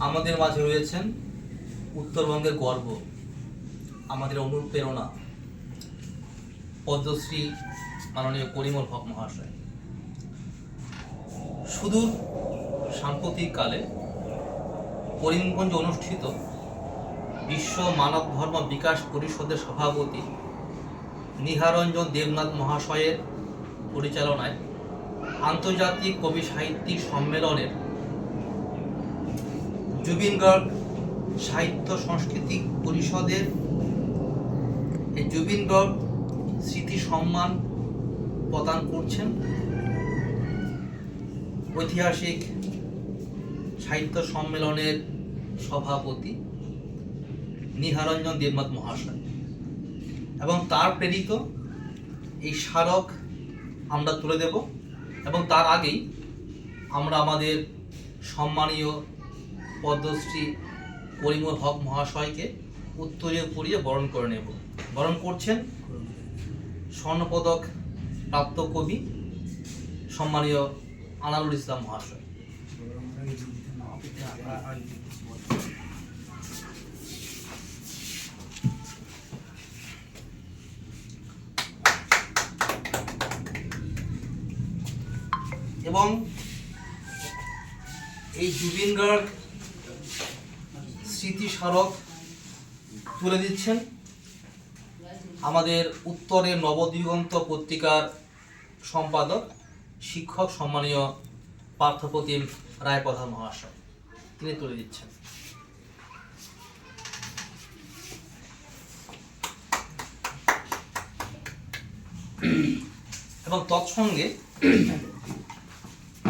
আমাদের মাঝে রয়েছেন উত্তরবঙ্গের গর্ব, আমাদের অনুপ্রেরণা, পদ্মশ্রী মাননীয় পরিমল হক মহাশয়। সুদূর সাম্প্রতিককালে করিমগঞ্জে অনুষ্ঠিত বিশ্ব মানব ধর্ম বিকাশ পরিষদের সভাপতি নিহারঞ্জন দেবনাথ মহাশয়ের পরিচালনায় আন্তর্জাতিক কবি সাহিত্যিক সম্মেলনের জুবিন গার্গ সাহিত্য সাংস্কৃতিক পরিষদের এই জুবিন গার্গ স্মৃতি সম্মান প্রদান করছেন ঐতিহাসিক সাহিত্য সম্মেলনের সভাপতি নিহারঞ্জন দেবনাথ মহাশয়, এবং তার প্রেরিত এই স্মারক আমরা তুলে দেব। এবং তার আগেই আমরা আমাদের সম্মানীয় পদ্মশ্রী পরিমল হক মহাশয়কে উত্তরীয় পরিয়ে বরণ করে নেব। বরণ করছেন স্বর্ণপদক প্রাপ্ত কবি সম্মানীয় আনারুল ইসলাম মহাশয়। এবং এই জুবিন গার্গ স্মৃতি স্মারক তুলে দিচ্ছেন আমাদের উত্তরের নবদিগন্ত পত্রিকার সম্পাদক শিক্ষক সম্মানীয় পার্থপ্রতিম রায়প্রধান মহাশয়, তিনি তুলে দিচ্ছেন। এবং তৎসঙ্গে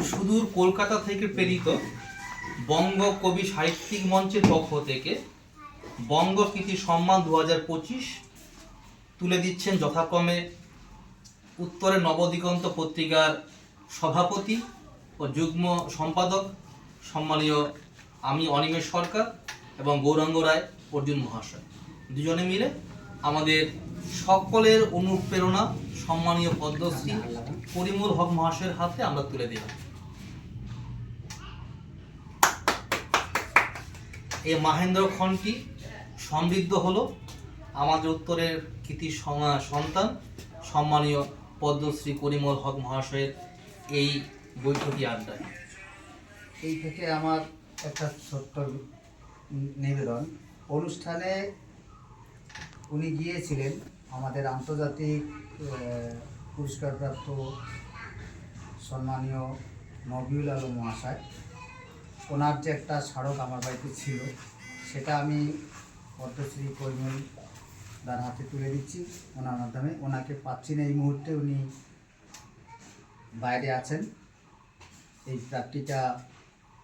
সুদূর কলকাতা থেকে প্রেরিত বঙ্গ কবি সাহিত্যিক মঞ্চের পক্ষ থেকে বঙ্গকৃতি সম্মান 2025 তুলে দিচ্ছেন যথাক্রমে উত্তরের নবদিগন্ত পত্রিকার সভাপতি ও যুগ্ম সম্পাদক সম্মানীয় আমি অনিমেষ সরকার এবং গৌরাঙ্গ রায় অর্জুন মহাশয়। দুজনে মিলে আমাদের সকলের অনুপ্রেরণা সম্মানীয় পদ্মশ্রী পরিমল হক মহাশয়ের হাতে আমরা তুলে দিলাম। এই মাহেন্দ্রক্ষণটি সমৃদ্ধ হলো আমাদের উত্তরের কৃতি সন্তান সম্মানীয় পদ্মশ্রী পরিমল হক মহাশয়ের এই বৈঠকি আড্ডায়। এই থেকে আমার একটা ছোট্ট নিবেদন, অনুষ্ঠানে উনি গিয়েছিলেন আমাদের আন্তর্জাতিক পুরস্কারপ্রাপ্ত সম্মানীয় নবিউল আলম মহাশয়। ওনার যে একটা স্মারক আমার বাড়িতে ছিল, সেটা আমি পদ্মশ্রী পরিমল দার হাতে তুলে দিচ্ছি ওনার মাধ্যমে। ওনাকে পাচ্ছি না এই মুহূর্তে, উনি বাইরে আছেন। এই প্রাপ্তিটা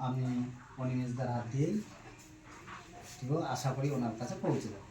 আমি অনিমেষদার হাত দিয়েই আশা করি ওনার কাছে পৌঁছে যাবে।